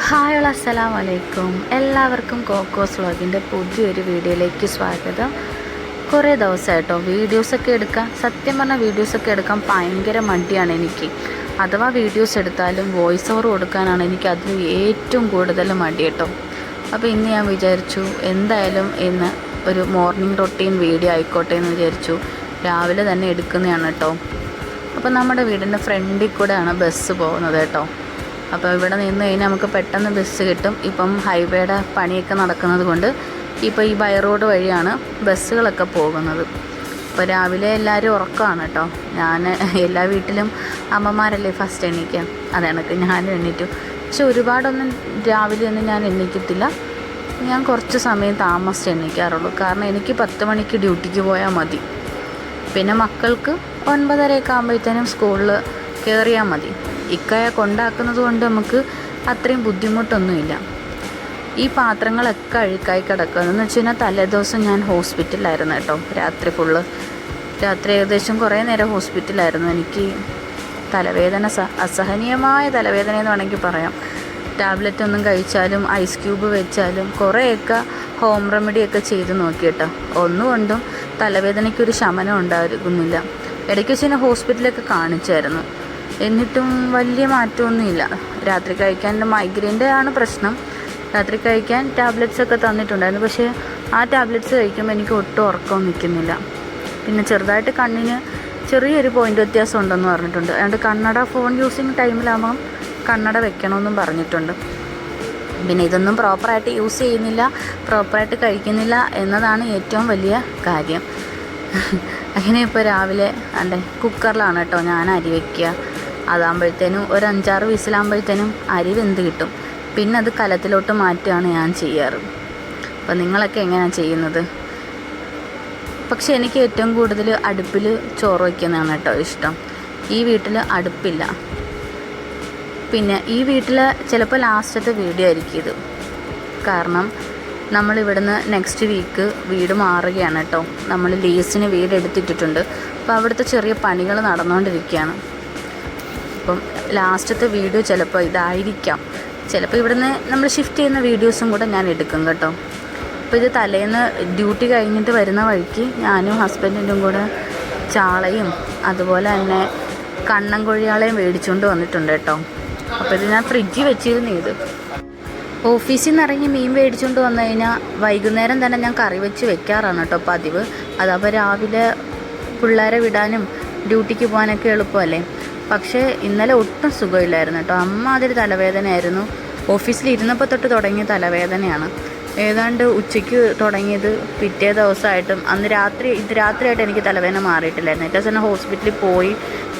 Hi അസ്സലാമു അലൈക്കും. എല്ലാവർക്കും കോക്കോസ് വ്ളോഗിൻ്റെ പുതിയൊരു വീഡിയോയിലേക്ക് സ്വാഗതം. കുറേ ദിവസമായിട്ടോ വീഡിയോസൊക്കെ എടുക്കാൻ, സത്യം പറഞ്ഞാൽ വീഡിയോസൊക്കെ എടുക്കാൻ ഭയങ്കര മടിയാണ് എനിക്ക്. അഥവാ വീഡിയോസ് എടുത്താലും വോയിസ് ഓവർ കൊടുക്കാനാണ് എനിക്ക് അതിൽ ഏറ്റവും കൂടുതൽ മടി കേട്ടോ. അപ്പോൾ ഇന്ന് ഞാൻ വിചാരിച്ചു എന്തായാലും ഇന്ന് ഒരു മോർണിംഗ് റൊട്ടീൻ വീഡിയോ ആയിക്കോട്ടെ എന്ന് വിചാരിച്ചു. രാവിലെ തന്നെ എടുക്കുന്നതാണ് കേട്ടോ. അപ്പോൾ നമ്മുടെ വീടിൻ്റെ ഫ്രണ്ടിൽ കൂടെയാണ് ബസ് പോകുന്നത് കേട്ടോ. അപ്പോൾ ഇവിടെ നിന്ന് കഴിഞ്ഞാൽ നമുക്ക് പെട്ടെന്ന് ബസ് കിട്ടും. ഇപ്പം ഹൈവേയുടെ പണിയൊക്കെ നടക്കുന്നത് കൊണ്ട് ഇപ്പോൾ ഈ ബൈ റോഡ് വഴിയാണ് ബസ്സുകളൊക്കെ പോകുന്നത്. ഇപ്പോൾ രാവിലെ എല്ലാവരും ഉറക്കമാണ് കേട്ടോ. ഞാൻ എല്ലാ വീട്ടിലും അമ്മമാരല്ലേ ഫസ്റ്റ് എണീക്കുക, അതെനിക്ക് ഞാനും എണീറ്റു. പക്ഷെ ഒരുപാടൊന്നും രാവിലെ ഒന്നും ഞാൻ എണീക്കത്തില്ല. ഞാൻ കുറച്ച് സമയം താമസിച്ച് എണീക്കാറുള്ളൂ. കാരണം എനിക്ക് 10 മണിക്ക് ഡ്യൂട്ടിക്ക് പോയാൽ മതി. പിന്നെ മക്കൾക്ക് 9:30 ആകുമ്പോഴത്തേനും സ്കൂളിൽ കയറിയാൽ മതി. ഇക്കയെ കൊണ്ടാക്കുന്നത് കൊണ്ട് നമുക്ക് അത്രയും ബുദ്ധിമുട്ടൊന്നുമില്ല. ഈ പാത്രങ്ങളൊക്കെ അഴുക്കായി കിടക്കുകയെന്ന് വെച്ച് കഴിഞ്ഞാൽ തലേദിവസം ഞാൻ ഹോസ്പിറ്റലിലായിരുന്നു കേട്ടോ. രാത്രി ഏകദേശം കുറേ നേരം ഹോസ്പിറ്റലായിരുന്നു. എനിക്ക് തലവേദന, അസഹനീയമായ തലവേദന എന്ന് വേണമെങ്കിൽ പറയാം. ടാബ്ലറ്റ് ഒന്നും കഴിച്ചാലും ഐസ് ക്യൂബ് വെച്ചാലും കുറേയൊക്കെ ഹോം റെമഡിയൊക്കെ ചെയ്ത് നോക്കിയിട്ടോ. ഒന്നുകൊണ്ടും തലവേദനയ്ക്കൊരു ശമനം ഉണ്ടാകുന്നില്ല. ഇടയ്ക്ക് വെച്ച് ഹോസ്പിറ്റലൊക്കെ കാണിച്ചായിരുന്നു. എന്നിട്ടും വലിയ മാറ്റമൊന്നുമില്ല. രാത്രി കഴിക്കാൻ മൈഗ്രെയിൻ്റെ ആണ് പ്രശ്നം. രാത്രി കഴിക്കാൻ ടാബ്ലറ്റ്സൊക്കെ തന്നിട്ടുണ്ടായിരുന്നു. പക്ഷേ ആ ടാബ്ലറ്റ്സ് കഴിക്കുമ്പോൾ എനിക്ക് ഒട്ടും ഉറക്കം നിൽക്കുന്നില്ല. പിന്നെ ചെറുതായിട്ട് കണ്ണിന് ചെറിയൊരു പോയിൻ്റ് വ്യത്യാസം ഉണ്ടെന്ന് പറഞ്ഞിട്ടുണ്ട്. അതുകൊണ്ട് കണ്ണട ഫോൺ യൂസിങ് ടൈമിലാകുമ്പം കണ്ണട വെക്കണമെന്നും പറഞ്ഞിട്ടുണ്ട്. പിന്നെ ഇതൊന്നും പ്രോപ്പറായിട്ട് യൂസ് ചെയ്യുന്നില്ല, പ്രോപ്പറായിട്ട് കഴിക്കുന്നില്ല എന്നതാണ് ഏറ്റവും വലിയ കാര്യം. അങ്ങനെ ഇപ്പോൾ രാവിലെ കുക്കറിലാണ് കേട്ടോ ഞാൻ അരി വയ്ക്കുക. അതാകുമ്പോഴത്തേനും ഒരു 5-6 വിസിലാകുമ്പോഴത്തേനും അരി വെന്ത് കിട്ടും. പിന്നെ അത് കലത്തിലോട്ട് മാറ്റുകയാണ് ഞാൻ ചെയ്യാറ്. അപ്പോൾ നിങ്ങളൊക്കെ എങ്ങനെയാണ് ചെയ്യുന്നത്? പക്ഷേ എനിക്ക് ഏറ്റവും കൂടുതൽ അടുപ്പിൽ ചോറ് വയ്ക്കുന്നതാണ് കേട്ടോ ഇഷ്ടം. ഈ വീട്ടിൽ അടുപ്പില്ല. പിന്നെ ഈ വീട്ടിൽ ചിലപ്പോൾ ലാസ്റ്റത്തെ വീഡിയോ ആയിരിക്കും ഇത്. കാരണം നമ്മളിവിടുന്ന് നെക്സ്റ്റ് വീക്ക് വീട് മാറുകയാണ് കേട്ടോ. നമ്മൾ ലീസിന് വീട് എടുത്തിട്ടിട്ടുണ്ട്. അപ്പോൾ അവിടുത്തെ ചെറിയ പണികൾ നടന്നുകൊണ്ടിരിക്കുകയാണ്. അപ്പം ലാസ്റ്റത്തെ വീഡിയോ ചിലപ്പോൾ ഇതായിരിക്കാം. ചിലപ്പോൾ ഇവിടുന്ന് നമ്മൾ ഷിഫ്റ്റ് ചെയ്യുന്ന വീഡിയോസും കൂടെ ഞാൻ എടുക്കും കേട്ടോ. അപ്പോൾ ഇത് തലേന്ന് ഡ്യൂട്ടി കഴിഞ്ഞിട്ട് വരുന്ന വഴിക്ക് ഞാനും ഹസ്ബൻഡിൻ്റെയും കൂടെ ചാളയും അതുപോലെ തന്നെ കണ്ണൻ കൊഴിയാളെയും മേടിച്ചുകൊണ്ട് വന്നിട്ടുണ്ട് കേട്ടോ. അപ്പോൾ ഇത് ഞാൻ ഫ്രിഡ്ജിൽ വെച്ചിരുന്നു. ഇത് ഓഫീസിൽ നിന്ന് ഇറങ്ങി മീൻ മേടിച്ചുകൊണ്ട് വന്നു കഴിഞ്ഞാൽ വൈകുന്നേരം തന്നെ ഞാൻ കറി വെച്ച് വെക്കാറാണ് കേട്ടോ പതിവ്. അതപ്പോൾ രാവിലെ പിള്ളേരെ വിടാനും ഡ്യൂട്ടിക്ക് പോകാനൊക്കെ എളുപ്പമല്ലേ. പക്ഷേ ഇന്നലെ ഒട്ടും സുഖമില്ലായിരുന്നു കേട്ടോ. അമ്മാതിരി തലവേദനയായിരുന്നു. ഓഫീസിൽ ഇരുന്നപ്പോൾ തൊട്ട് തുടങ്ങിയ തലവേദനയാണ്. ഏതാണ്ട് ഉച്ചയ്ക്ക് തുടങ്ങിയത് പിറ്റേ ദിവസമായിട്ടും രാത്രിയായിട്ട് എനിക്ക് തലവേദന മാറിയിട്ടില്ലായിരുന്നു. ഏറ്റവും തന്നെ ഹോസ്പിറ്റലിൽ പോയി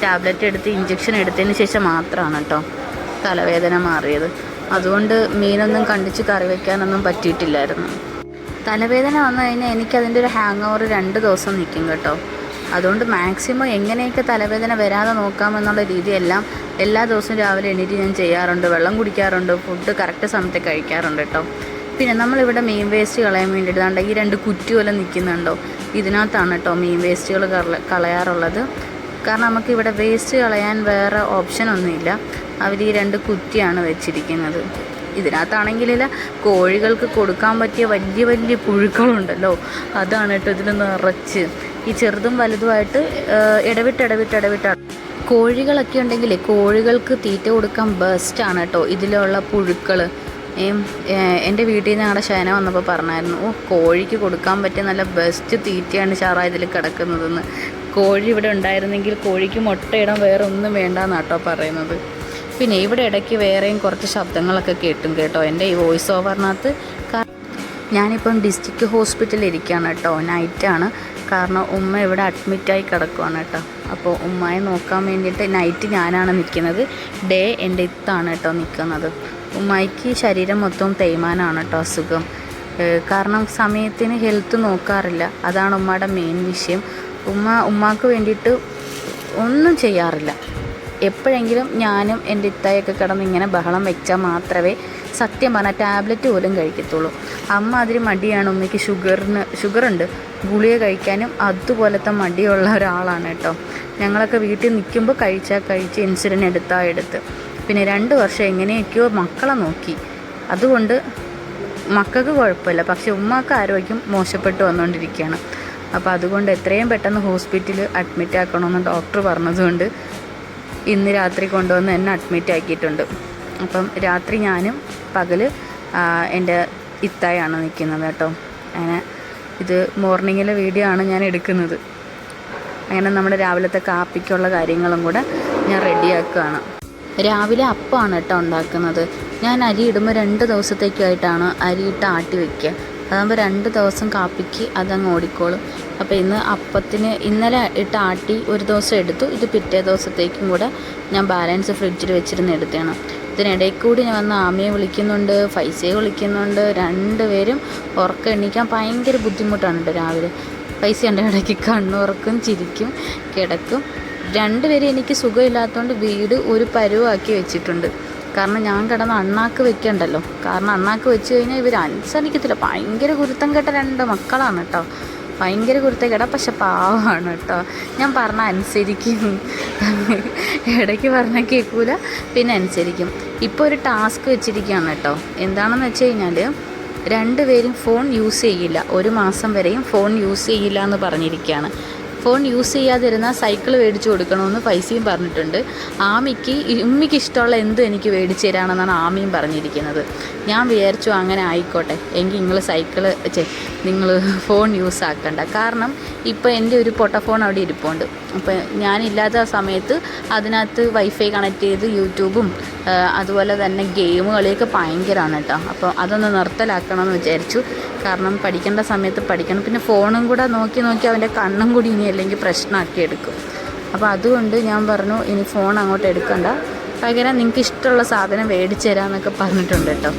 ടാബ്ലറ്റ് എടുത്ത് ഇഞ്ചക്ഷൻ എടുത്തതിന് ശേഷം മാത്രമാണ് കേട്ടോ തലവേദന മാറിയത്. അതുകൊണ്ട് മീനൊന്നും കണ്ടിച്ച് കറി വയ്ക്കാനൊന്നും പറ്റിയിട്ടില്ലായിരുന്നു. തലവേദന വന്നു കഴിഞ്ഞാൽ എനിക്കതിൻ്റെ ഒരു ഹാങ് ഓവർ 2 ദിവസം നിൽക്കും കേട്ടോ. അതുകൊണ്ട് മാക്സിമം എങ്ങനെയൊക്കെ തലവേദന വരാതെ നോക്കാമെന്നുള്ള രീതിയെല്ലാം എല്ലാ ദിവസവും രാവിലെ എണീറ്റ് ഞാൻ ചെയ്യാറുണ്ട്. വെള്ളം കുടിക്കാറുണ്ട്, ഫുഡ് കറക്റ്റ് സമയത്ത് കഴിക്കാറുണ്ട് കേട്ടോ. പിന്നെ നമ്മളിവിടെ മീൻ വേസ്റ്റ് കളയാൻ വേണ്ടിയിട്ട് ഈ 2 കുറ്റി പോലെ നിൽക്കുന്നുണ്ടോ, ഇതിനകത്താണ് കേട്ടോ മീൻ വേസ്റ്റുകൾ കളയാറുള്ളത്. കാരണം നമുക്കിവിടെ വേസ്റ്റ് കളയാൻ വേറെ ഓപ്ഷനൊന്നുമില്ല. അവർ ഈ 2 കുറ്റിയാണ് വെച്ചിരിക്കുന്നത്. ഇതിനകത്താണെങ്കിലില്ല കോഴികൾക്ക് കൊടുക്കാൻ പറ്റിയ വലിയ വലിയ പുഴുക്കളുണ്ടല്ലോ, അതാണ് കേട്ടോ ഇതിൽ നിറച്ച്. ഈ ചെറുതും വലുതുമായിട്ട് ഇടവിട്ട് കോഴികളൊക്കെ ഉണ്ടെങ്കിൽ കോഴികൾക്ക് തീറ്റ കൊടുക്കാൻ ബെസ്റ്റാണ് കേട്ടോ ഇതിലുള്ള പുഴുക്കൾ. എൻ്റെ വീട്ടിൽ നിന്ന് ഞങ്ങളുടെ ശയന വന്നപ്പോൾ പറഞ്ഞായിരുന്നു, കോഴിക്ക് കൊടുക്കാൻ പറ്റിയ നല്ല ബെസ്റ്റ് തീറ്റയാണ് ഷാറ ഇതിൽ കിടക്കുന്നതെന്ന്. കോഴി ഇവിടെ ഉണ്ടായിരുന്നെങ്കിൽ കോഴിക്ക് മുട്ടയിടാൻ വേറെ ഒന്നും വേണ്ടെന്നാട്ടോ പറയുന്നത്. പിന്നെ ഇവിടെ ഇടയ്ക്ക് വേറെയും കുറച്ച് ശബ്ദങ്ങളൊക്കെ കേട്ടോ എൻ്റെ ഈ വോയിസ് ഓവറിനകത്ത്. ഞാനിപ്പം ഡിസ്ട്രിക്ട് ഹോസ്പിറ്റലിൽ ഇരിക്കുകയാണ് കേട്ടോ. നൈറ്റാണ്. കാരണം ഉമ്മ ഇവിടെ അഡ്മിറ്റായി കിടക്കുകയാണ് കേട്ടോ. അപ്പോൾ ഉമ്മയെ നോക്കാൻ വേണ്ടിയിട്ട് നൈറ്റ് ഞാനാണ് നിൽക്കുന്നത്, ഡേ എൻ്റെ ഇത്താണ് കേട്ടോ നിൽക്കുന്നത്. ഉമ്മയ്ക്ക് ശരീരം മൊത്തം തേയ്മാനാണ് കേട്ടോ അസുഖം. കാരണം സമയത്തിന് ഹെൽത്ത് നോക്കാറില്ല. അതാണ് ഉമ്മയുടെ മെയിൻ വിഷയം. ഉമ്മാക്ക് വേണ്ടിയിട്ട് ഒന്നും ചെയ്യാറില്ല. എപ്പോഴെങ്കിലും ഞാനും എൻ്റെ ഇത്തായൊക്കെ കിടന്ന് ഇങ്ങനെ ബഹളം വെച്ചാൽ മാത്രമേ സത്യം പറഞ്ഞാൽ ടാബ്ലറ്റ് പോലും കഴിക്കത്തുള്ളൂ. അമ്മ അതിന് മടിയാണ്. ഉമ്മയ്ക്ക് ഷുഗറുണ്ട്, ഗുളിക കഴിക്കാനും അതുപോലത്തെ മടിയുള്ള ഒരാളാണ് കേട്ടോ. ഞങ്ങളൊക്കെ വീട്ടിൽ നിൽക്കുമ്പോൾ കഴിച്ച് ഇൻസുലിൻ എടുത്ത് പിന്നെ 2 വർഷം എങ്ങനെയൊക്കെയോ മക്കളെ നോക്കി. അതുകൊണ്ട് മക്കൾക്ക് കുഴപ്പമില്ല, പക്ഷെ ഉമ്മാക്ക് ആരോഗ്യം മോശപ്പെട്ടു വന്നുകൊണ്ടിരിക്കുകയാണ്. അപ്പോൾ അതുകൊണ്ട് എത്രയും പെട്ടെന്ന് ഹോസ്പിറ്റലിൽ അഡ്മിറ്റ് ആക്കണമെന്ന് ഡോക്ടർ പറഞ്ഞതുകൊണ്ട് ഇന്ന് രാത്രി കൊണ്ടുവന്ന് എന്നെ അഡ്മിറ്റ് ആക്കിയിട്ടുണ്ട്. അപ്പം രാത്രി ഞാനും പകൽ എൻ്റെ ഇത്തായാണ് നിൽക്കുന്നത് കേട്ടോ. അങ്ങനെ ഇത് മോർണിംഗിലെ വീഡിയോ ആണ് ഞാൻ എടുക്കുന്നത്. അങ്ങനെ നമ്മുടെ രാവിലത്തെ കാപ്പിക്കുള്ള കാര്യങ്ങളും കൂടെ ഞാൻ റെഡിയാക്കുകയാണ്. രാവിലെ അപ്പമാണ് കേട്ടോ ഉണ്ടാക്കുന്നത്. ഞാൻ അരി ഇടുമ്പോൾ 2 ദിവസത്തേക്കായിട്ടാണ് അരിയിട്ട് ആട്ടി വയ്ക്കുക. അതാകുമ്പോൾ 2 ദിവസം കാപ്പിക്ക് അതങ്ങ് ഓടിക്കോളും. അപ്പോൾ ഇന്ന് അപ്പത്തിന് ഇന്നലെ ഇട്ട് ആട്ടി ഒരു ദിവസം എടുത്തു. ഇത് പിറ്റേ ദിവസത്തേക്കും കൂടെ ഞാൻ ബാലൻസ് ഫ്രിഡ്ജിൽ വെച്ചിരുന്ന് എടുത്തതാണ്. ഇതിനിടയിൽ കൂടി ഞാൻ വന്ന് ആമയെ വിളിക്കുന്നുണ്ട്, ഫൈസയെ വിളിക്കുന്നുണ്ട്. 2 പേരും ഉറക്കം എണീക്കാൻ ഭയങ്കര ബുദ്ധിമുട്ടാണ് കേട്ടോ രാവിലെ. ഫൈസ എൻ്റെ ഇടയ്ക്ക് കണ്ണുറക്കും, ചിരിക്കും, കിടക്കും. 2 പേരും എനിക്ക് സുഖമില്ലാത്തതുകൊണ്ട് വീട് ഒരു പരുവാക്കി വെച്ചിട്ടുണ്ട്. കാരണം ഞാൻ കിടന്ന് അണ്ണാക്ക് വെക്കണ്ടല്ലോ. കാരണം അണ്ണാക്ക് വെച്ച് കഴിഞ്ഞാൽ ഇവർ അനുസരിക്കത്തില്ല. ഭയങ്കര കുരുത്തം കേട്ട 2 മക്കളാണ് കേട്ടോ. ഭയങ്കര കുരുത്തം കേട്ട, പക്ഷെ പാവമാണ് കേട്ടോ. ഞാൻ പറഞ്ഞാൽ അനുസരിക്കും, ഇടയ്ക്ക് പറഞ്ഞാൽ കേൾക്കൂല, പിന്നെ അനുസരിക്കും. ഇപ്പോൾ ഒരു ടാസ്ക് വെച്ചിരിക്കുകയാണ് കേട്ടോ. എന്താണെന്ന് വെച്ച് കഴിഞ്ഞാൽ 2 പേരും ഫോൺ യൂസ് ചെയ്യില്ല, 1 മാസം വരെയും ഫോൺ യൂസ് ചെയ്യില്ല എന്ന് പറഞ്ഞിരിക്കുകയാണ്. ഫോൺ യൂസ് ചെയ്യാതിരുന്നാൽ സൈക്കിൾ മേടിച്ച് കൊടുക്കണമെന്ന് പൈസയും പറഞ്ഞിട്ടുണ്ട്. ഉമ്മിക്ക് ഇഷ്ടമുള്ള എന്തും എനിക്ക് മേടിച്ച് തരാമെന്നാണ് ആമിയും പറഞ്ഞിരിക്കുന്നത്. ഞാൻ വിചാരിച്ചു അങ്ങനെ ആയിക്കോട്ടെ, എങ്കിൽ നിങ്ങൾ ഫോൺ യൂസ് ആക്കണ്ട. കാരണം ഇപ്പോൾ എൻ്റെ ഒരു പൊട്ട ഫോൺ അവിടെ ഇരിപ്പുണ്ട്. അപ്പോൾ ഞാനില്ലാത്ത സമയത്ത് അതിനകത്ത് വൈഫൈ കണക്ട് ചെയ്ത് യൂട്യൂബും അതുപോലെ തന്നെ ഗെയിം കളിയൊക്കെ ഭയങ്കരമാണ് കേട്ടോ. അപ്പോൾ അതൊന്ന് നിർത്തലാക്കണമെന്ന് വിചാരിച്ചു. കാരണം പഠിക്കേണ്ട സമയത്ത് പഠിക്കണം. പിന്നെ ഫോണും കൂടെ നോക്കി അവൻ്റെ കണ്ണും കൂടി ഇനി അല്ലെങ്കിൽ പ്രശ്നമാക്കി എടുക്കും. അപ്പോൾ അതുകൊണ്ട് ഞാൻ പറഞ്ഞു ഇനി ഫോൺ അങ്ങോട്ട് എടുക്കണ്ട, പകരം നിങ്ങൾക്ക് ഇഷ്ടമുള്ള സാധനം മേടിച്ച് തരാമെന്നൊക്കെ പറഞ്ഞിട്ടുണ്ട് കേട്ടോ.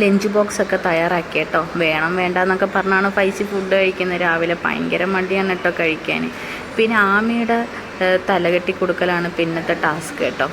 ലഞ്ച് ബോക്സൊക്കെ തയ്യാറാക്കി കേട്ടോ. വേണം വേണ്ട എന്നൊക്കെ പറഞ്ഞാണ് പൈസ ഫുഡ് കഴിക്കുന്നത്. രാവിലെ ഭയങ്കര മടിയാണ് കേട്ടോ കഴിക്കാൻ. പിന്നെ ആമയുടെ തലകെട്ടി കൊടുക്കലാണ് പിന്നത്തെ ടാസ്ക് കേട്ടോ.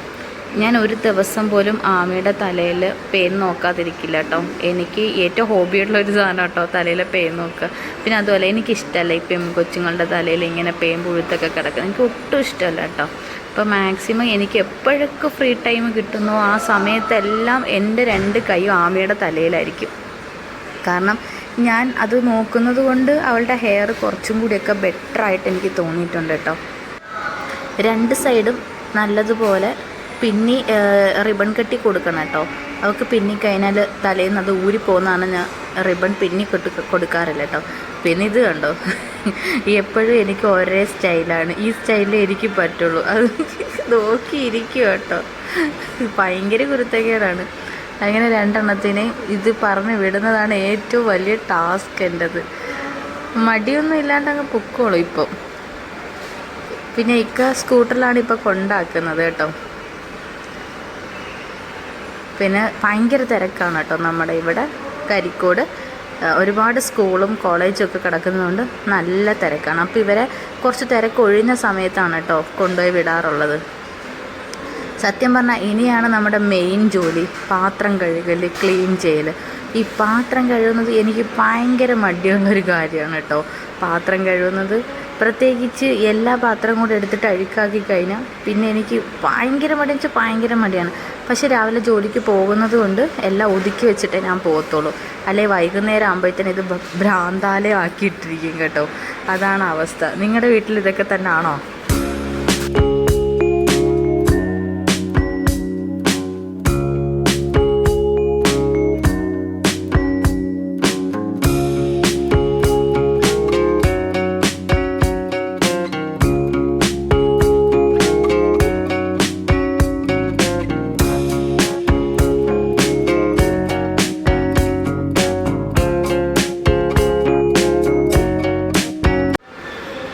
ഞാൻ ഒരു ദിവസം പോലും ആമയുടെ തലയിൽ പേൻ നോക്കാതിരിക്കില്ല കേട്ടോ. എനിക്ക് ഏറ്റവും ഹോബിയുള്ളൊരു സാധനം കേട്ടോ തലയിൽ പേൻ നോക്കുക. പിന്നെ അതുപോലെ എനിക്കിഷ്ടമല്ല ഈ കൊച്ചുങ്ങളുടെ തലയിൽ ഇങ്ങനെ പേൻ പുഴുത്തൊക്കെ കിടക്കുന്നത്. എനിക്ക് ഒട്ടും ഇഷ്ടമല്ല കേട്ടോ. അപ്പോൾ മാക്സിമം എനിക്ക് എപ്പോഴൊക്കെ ഫ്രീ ടൈം കിട്ടുന്നോ ആ സമയത്തെല്ലാം എൻ്റെ 2 കൈയും ആമയുടെ തലയിലായിരിക്കും. കാരണം ഞാൻ അത് നോക്കുന്നത് കൊണ്ട് അവളുടെ ഹെയർ കുറച്ചും കൂടിയൊക്കെ ബെറ്ററായിട്ട് എനിക്ക് തോന്നിയിട്ടുണ്ട് കേട്ടോ. 2 സൈഡും നല്ലതുപോലെ റിബൺ കെട്ടി കൊടുക്കണം കേട്ടോ. അവൾക്ക് പിന്നിക്കഴിഞ്ഞാൽ തലേയിൽ നിന്ന് അത് ഊരിപ്പോകുന്നതാണ് ഞാൻ റിബൺ കൊടുക്കാറില്ല കേട്ടോ. പിന്നെ ഇത് കണ്ടോ, എപ്പോഴും എനിക്ക് ഒരേ സ്റ്റൈലാണ്. ഈ സ്റ്റൈലിലേ എനിക്ക് പറ്റുള്ളൂ. അത് നോക്കിയിരിക്കും കേട്ടോ. ഭയങ്കര കുരുത്തക്കേടാണ്. അങ്ങനെ 2 എണ്ണത്തിനെ ഇത് പറഞ്ഞ് വിടുന്നതാണ് ഏറ്റവും വലിയ ടാസ്ക് എൻ്റെത്. മടിയൊന്നും ഇല്ലാണ്ട് അങ്ങ് പൊക്കോളൂ ഇപ്പം. പിന്നെ സ്കൂട്ടറിലാണ് ഇപ്പോൾ കൊണ്ടാക്കുന്നത് കേട്ടോ. പിന്നെ ഭയങ്കര തിരക്കാണ് കേട്ടോ നമ്മുടെ ഇവിടെ കരിക്കോട്. ഒരുപാട് സ്കൂളും കോളേജും ഒക്കെ കിടക്കുന്നതുകൊണ്ട് നല്ല തിരക്കാണ്. അപ്പോൾ ഇവരെ കുറച്ച് തിരക്കൊഴിഞ്ഞ സമയത്താണ് കേട്ടോ കൊണ്ടുപോയി വിടാറുള്ളത്. സത്യം പറഞ്ഞാൽ ഇനിയാണ് നമ്മുടെ മെയിൻ ജോലി പാത്രം കഴുകൽ, ക്ലീൻ ചെയ്യൽ. ഈ പാത്രം കഴുകുന്നത് എനിക്ക് ഭയങ്കര മടിയുള്ളൊരു കാര്യമാണ് കേട്ടോ. പാത്രം കഴുകുന്നത് പ്രത്യേകിച്ച് എല്ലാ പാത്രം കൂടെ എടുത്തിട്ട് അഴുക്കാക്കി കഴിഞ്ഞാൽ പിന്നെ എനിക്ക് ഭയങ്കര മടിയാണ്. പക്ഷേ രാവിലെ ജോലിക്ക് പോകുന്നത് കൊണ്ട് എല്ലാം ഒതുക്കി വെച്ചിട്ടേ ഞാൻ പോകത്തുള്ളൂ. അല്ലെങ്കിൽ വൈകുന്നേരം ആകുമ്പോഴത്തേനും ഇത് ഭ്രാന്താലയം ആക്കിയിട്ടിരിക്കും കേട്ടോ. അതാണ് അവസ്ഥ. നിങ്ങളുടെ വീട്ടിൽ ഇതൊക്കെ തന്നെ ആണോ?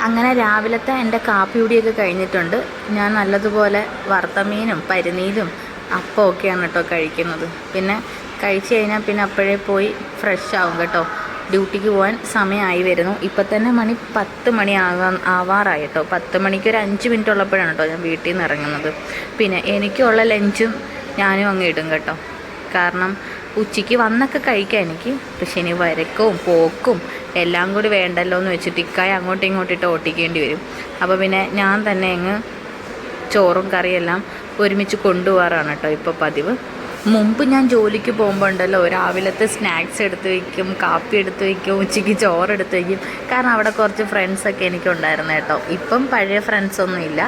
അങ്ങനെ രാവിലത്തെ എൻ്റെ കാപ്പി കുടിയൊക്കെ കഴിഞ്ഞിട്ടുണ്ട്. ഞാൻ നല്ലതുപോലെ വറുത്ത മീനും പരിനീലും അപ്പമൊക്കെയാണ് കേട്ടോ കഴിക്കുന്നത്. പിന്നെ കഴിച്ച് കഴിഞ്ഞാൽ പിന്നെ അപ്പോഴേ പോയി ഫ്രഷ് ആവും കേട്ടോ. ഡ്യൂട്ടിക്ക് പോകാൻ സമയമായി വരുന്നു. ഇപ്പം തന്നെ മണി 10 മണി ആവാറായി കേട്ടോ. 10 മണിക്ക് ഒരു 5 മിനിറ്റ് ഉള്ളപ്പോഴാണ് കേട്ടോ ഞാൻ വീട്ടിൽ നിന്ന് ഇറങ്ങുന്നത്. പിന്നെ എനിക്കുള്ള ലഞ്ചും ഞാനും അങ്ങ് ഇടും കേട്ടോ. കാരണം ഉച്ചയ്ക്ക് വന്നൊക്കെ കഴിക്കാം എനിക്ക്. പക്ഷെ ഇനി വരക്കവും പോക്കും എല്ലാം കൂടി വേണ്ടല്ലോ എന്ന് വെച്ചിട്ട് ഇക്കായ അങ്ങോട്ടും ഇങ്ങോട്ടിട്ട് ഓട്ടിക്കേണ്ടി വരും. അപ്പോൾ പിന്നെ ഞാൻ തന്നെ അങ്ങ് ചോറും കറിയെല്ലാം ഒരുമിച്ച് കൊണ്ടുപോകാറാണ് കേട്ടോ ഇപ്പോൾ പതിവ്. മുമ്പ് ഞാൻ ജോലിക്ക് പോകുമ്പോൾ ഉണ്ടല്ലോ രാവിലത്തെ സ്നാക്സ് എടുത്ത് വയ്ക്കും, കാപ്പി എടുത്ത് വയ്ക്കും, ഉച്ചയ്ക്ക് ചോറെടുത്ത് വയ്ക്കും. കാരണം അവിടെ കുറച്ച് ഫ്രണ്ട്സൊക്കെ എനിക്കുണ്ടായിരുന്നു കേട്ടോ. ഇപ്പം പഴയ ഫ്രണ്ട്സൊന്നും ഇല്ല,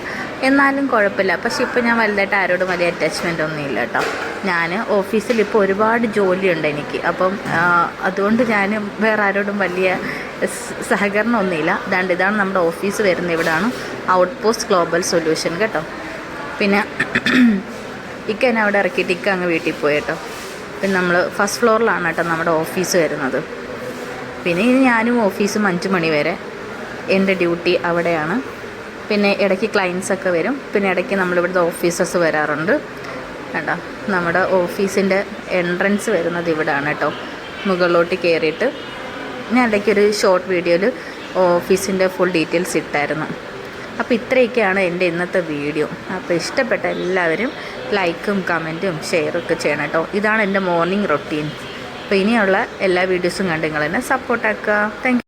എന്നാലും കുഴപ്പമില്ല. പക്ഷെ ഇപ്പം ഞാൻ വലുതായിട്ട് ആരോടും വലിയ അറ്റാച്ച്മെൻ്റ് ഒന്നും ഇല്ല കേട്ടോ. ഞാൻ ഓഫീസിൽ ഇപ്പോൾ ഒരുപാട് ജോലിയുണ്ട് എനിക്ക്. അപ്പം അതുകൊണ്ട് ഞാൻ വേറെ ആരോടും വലിയ സഹകരണമൊന്നുമില്ല. ഇതാണ് നമ്മുടെ ഓഫീസ് വരുന്നത്. ഇവിടെയാണ് ഔട്ട് പോസ്റ്റ് ഗ്ലോബൽ സൊല്യൂഷൻ കേട്ടോ. പിന്നെ ഇക്ക എന്നെ അവിടെ ഇറക്കിയിട്ട് ഇക്ക അങ്ങ് വീട്ടിൽ പോയി കേട്ടോ. പിന്നെ നമ്മൾ ഫസ്റ്റ് ഫ്ലോറിലാണ് കേട്ടോ നമ്മുടെ ഓഫീസ് വരുന്നത്. പിന്നെ ഇനി ഞാനും ഓഫീസും 5 മണി വരെ എൻ്റെ ഡ്യൂട്ടി അവിടെയാണ്. പിന്നെ ഇടയ്ക്ക് ക്ലയൻസൊക്കെ വരും. പിന്നെ ഇടയ്ക്ക് നമ്മളിവിടുത്തെ ഓഫീസേഴ്സ് വരാറുണ്ട് കേട്ടോ. നമ്മുടെ ഓഫീസിൻ്റെ എൻട്രൻസ് വരുന്നത് ഇവിടെയാണ് കേട്ടോ. മുകളിലോട്ട് കയറിയിട്ട് ഞാൻ ഇടയ്ക്കൊരു ഷോർട്ട് വീഡിയോയിൽ ഓഫീസിൻ്റെ ഫുൾ ഡീറ്റെയിൽസ് ഇട്ടായിരുന്നു. അപ്പോൾ ഇത്രയൊക്കെയാണ് എൻ്റെ ഇന്നത്തെ വീഡിയോ. അപ്പോൾ ഇഷ്ടപ്പെട്ട എല്ലാവരും ലൈക്കും കമൻറ്റും ഷെയറൊക്കെ ചെയ്യണം കേട്ടോ. ഇതാണ് എൻ്റെ മോർണിംഗ് റൊട്ടീൻ. അപ്പോൾ ഇനിയുള്ള എല്ലാ വീഡിയോസും കണ്ട് നിങ്ങൾ എന്നെ സപ്പോർട്ടാക്കുക. Thank you.